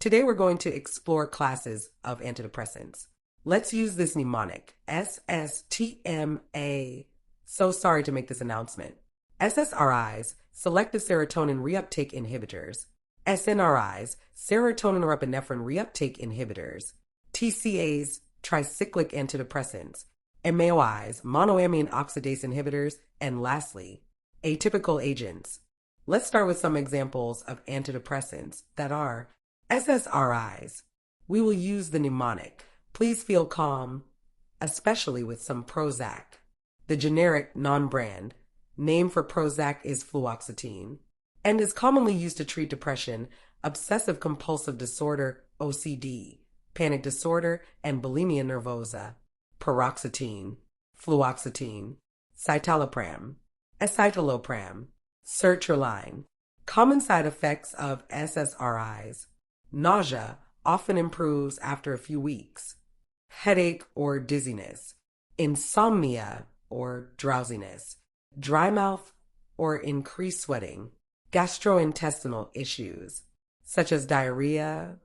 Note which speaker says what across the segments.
Speaker 1: Today we're going to explore classes of antidepressants. Let's use this mnemonic, SSTMA. So sorry to make this announcement. SSRIs, selective serotonin reuptake inhibitors. SNRIs, serotonin norepinephrine reuptake inhibitors. TCAs, tricyclic antidepressants. MAOIs, monoamine oxidase inhibitors. And lastly, atypical agents. Let's start with some examples of antidepressants that are SSRIs. We will use the mnemonic. Please feel calm, especially with some Prozac. The generic non-brand name for Prozac is fluoxetine and is commonly used to treat depression, obsessive compulsive disorder, OCD, panic disorder, and bulimia nervosa. Paroxetine, fluoxetine, citalopram, escitalopram, sertraline. Common side effects of SSRIs. Nausea often improves after a few weeks. Headache or dizziness. Insomnia or drowsiness. Dry mouth or increased sweating. Gastrointestinal issues such as diarrhea,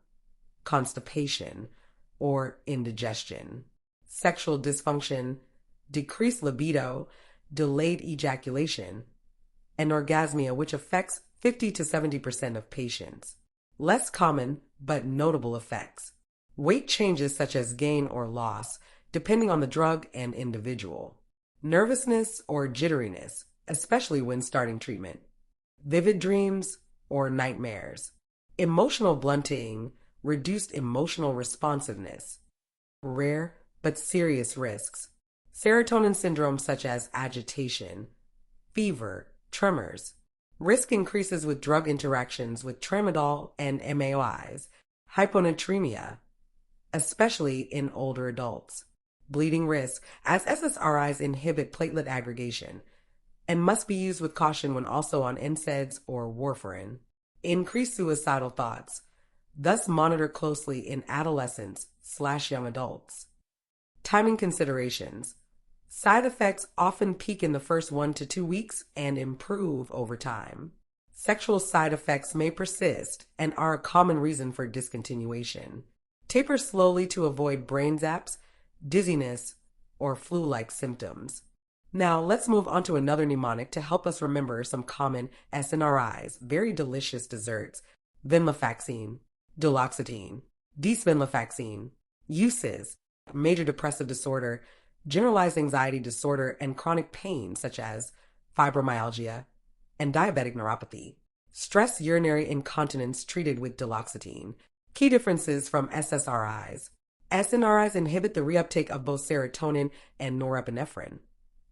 Speaker 1: constipation, or indigestion. Sexual dysfunction, decreased libido, delayed ejaculation, and orgasmia, which affects 50 to 70% of patients. Less common but notable effects. Weight changes such as gain or loss, depending on the drug and individual. Nervousness or jitteriness, especially when starting treatment. Vivid dreams or nightmares. Emotional blunting, reduced emotional responsiveness. Rare but serious risks. Serotonin syndrome such as agitation, fever, tremors. Risk increases with drug interactions with tramadol and MAOIs. Hyponatremia, especially in older adults. Bleeding risk, as SSRIs inhibit platelet aggregation and must be used with caution when also on NSAIDs or warfarin. Increased suicidal thoughts, thus monitor closely in adolescents/young adults. Timing considerations. Side effects often peak in the first 1 to 2 weeks and improve over time. Sexual side effects may persist and are a common reason for discontinuation. Taper slowly to avoid brain zaps, dizziness, or flu-like symptoms. Now let's move on to another mnemonic to help us remember some common SNRIs, very delicious desserts. Venlafaxine, duloxetine, desvenlafaxine. Uses: major depressive disorder, generalized anxiety disorder, and chronic pain such as fibromyalgia and diabetic neuropathy. Stress urinary incontinence treated with duloxetine. Key differences from SSRIs. SNRIs inhibit the reuptake of both serotonin and norepinephrine,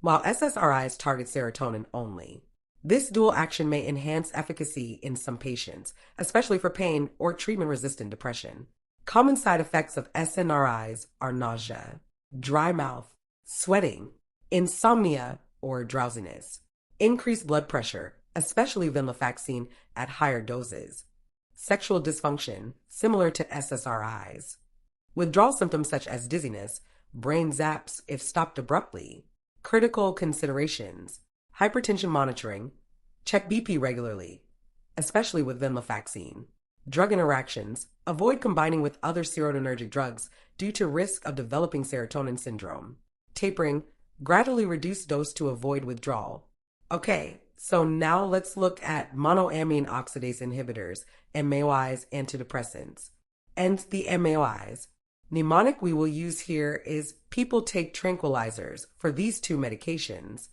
Speaker 1: while SSRIs target serotonin only. This dual action may enhance efficacy in some patients, especially for pain or treatment-resistant depression. Common side effects of SNRIs are nausea, dry mouth, sweating, insomnia or drowsiness, increased blood pressure, especially venlafaxine at higher doses, sexual dysfunction, similar to SSRIs, withdrawal symptoms such as dizziness, brain zaps if stopped abruptly, critical considerations, hypertension monitoring, check BP regularly, especially with venlafaxine. Drug interactions, avoid combining with other serotonergic drugs due to risk of developing serotonin syndrome. Tapering, gradually reduce dose to avoid withdrawal. Okay, so now let's look at monoamine oxidase inhibitors, MAOIs, antidepressants, and the MAOIs. Mnemonic we will use here is people take tranquilizers for these two medications.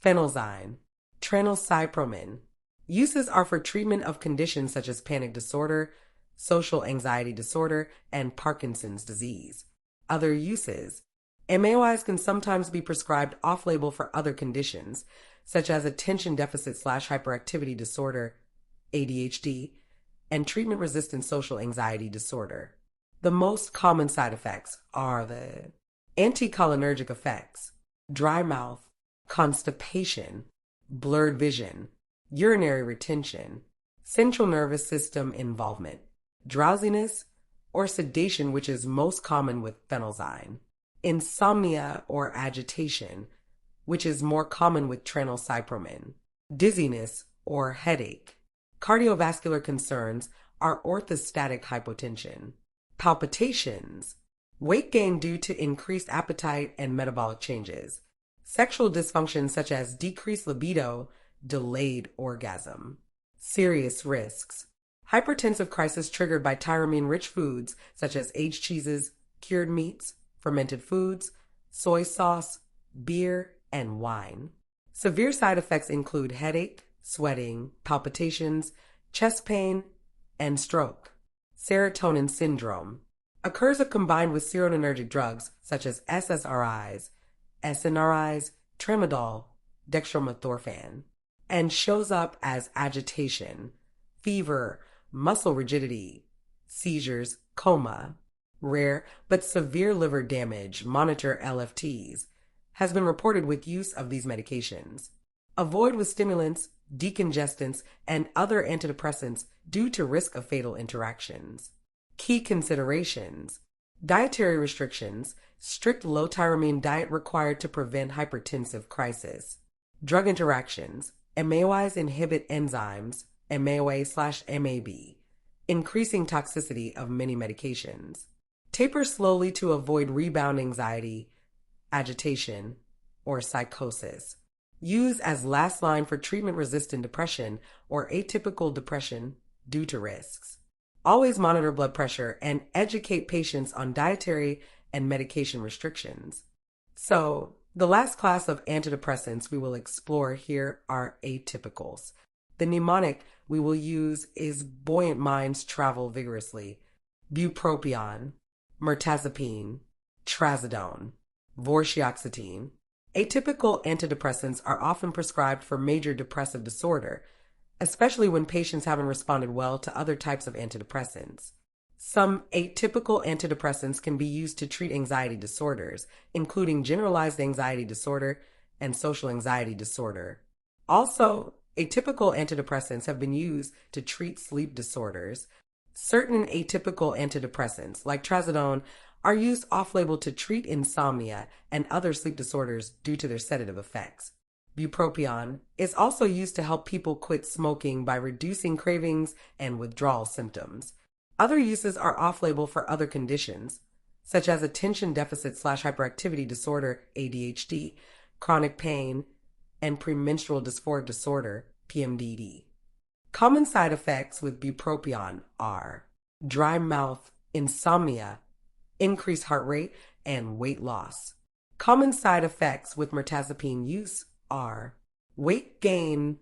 Speaker 1: Phenelzyme, tranylcypromine. Uses are for treatment of conditions such as panic disorder, social anxiety disorder, and Parkinson's disease. Other uses. MAOIs can sometimes be prescribed off-label for other conditions, such as attention deficit/hyperactivity disorder, ADHD, and treatment-resistant social anxiety disorder. The most common side effects are the anticholinergic effects, dry mouth, constipation, blurred vision, urinary retention, central nervous system involvement, drowsiness, or sedation, which is most common with phenelzyme, insomnia or agitation, which is more common with tranylcypromine, dizziness or headache. Cardiovascular concerns are orthostatic hypotension, palpitations, weight gain due to increased appetite and metabolic changes, sexual dysfunction such as decreased libido, delayed orgasm. Serious risks. Hypertensive crisis triggered by tyramine-rich foods such as aged cheeses, cured meats, fermented foods, soy sauce, beer, and wine. Severe side effects include headache, sweating, palpitations, chest pain, and stroke. Serotonin syndrome occurs if combined with serotonergic drugs such as SSRIs, SNRIs, tramadol, dextromethorphan, and shows up as agitation, fever, muscle rigidity, seizures, coma. Rare but severe liver damage, monitor LFTs, has been reported with use of these medications. Avoid with stimulants, decongestants, and other antidepressants due to risk of fatal interactions. Key considerations: dietary restrictions, strict low-tyramine diet required to prevent hypertensive crisis. Drug interactions, MAOIs inhibit enzymes, MAOA/MAB, increasing toxicity of many medications. Taper slowly to avoid rebound anxiety, agitation, or psychosis. Use as last line for treatment-resistant depression or atypical depression due to risks. Always monitor blood pressure and educate patients on dietary and medication restrictions. So, the last class of antidepressants we will explore here are atypicals. The mnemonic we will use is buoyant minds travel vigorously. Bupropion, mirtazapine, trazodone, vortioxetine. Atypical antidepressants are often prescribed for major depressive disorder, especially when patients haven't responded well to other types of antidepressants. Some atypical antidepressants can be used to treat anxiety disorders, including generalized anxiety disorder and social anxiety disorder. Also, atypical antidepressants have been used to treat sleep disorders. Certain atypical antidepressants, like trazodone, are used off-label to treat insomnia and other sleep disorders due to their sedative effects. Bupropion is also used to help people quit smoking by reducing cravings and withdrawal symptoms. Other uses are off-label for other conditions, such as attention deficit/hyperactivity disorder, ADHD, chronic pain, and premenstrual dysphoric disorder, PMDD. Common side effects with bupropion are dry mouth, insomnia, increased heart rate, and weight loss. Common side effects with mirtazapine use are weight gain,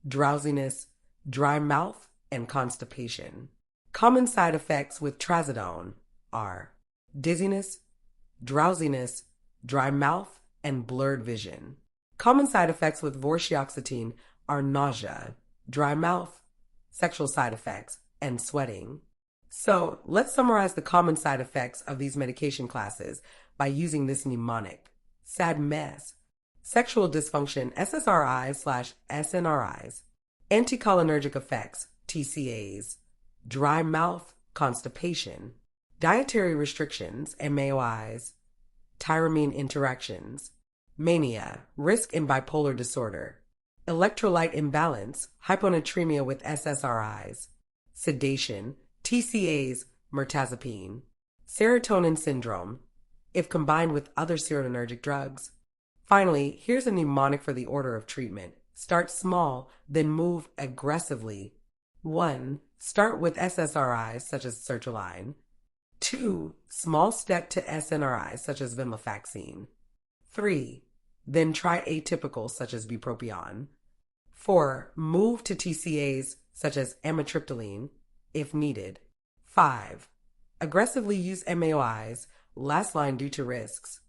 Speaker 1: drowsiness, dry mouth, and constipation. Common side effects with trazodone are dizziness, drowsiness, dry mouth, and blurred vision. Common side effects with vortioxetine are nausea, dry mouth, sexual side effects, and sweating. So, let's summarize the common side effects of these medication classes by using this mnemonic. Sad mess. Sexual dysfunction, SSRIs/SNRIs. Anticholinergic effects, TCAs. Dry mouth, constipation. Dietary restrictions, MAOIs. Tyramine interactions. Mania, risk in bipolar disorder. Electrolyte imbalance, hyponatremia with SSRIs. Sedation, TCAs, mirtazapine. Serotonin syndrome, if combined with other serotonergic drugs. Finally, here's a mnemonic for the order of treatment. Start small, then move aggressively. 1. Start with SSRIs such as sertraline. 2. Small step to SNRIs such as venlafaxine. 3. Then try atypicals such as bupropion. 4. Move to TCAs such as amitriptyline if needed. 5. Aggressively use MAOIs, last line due to risks.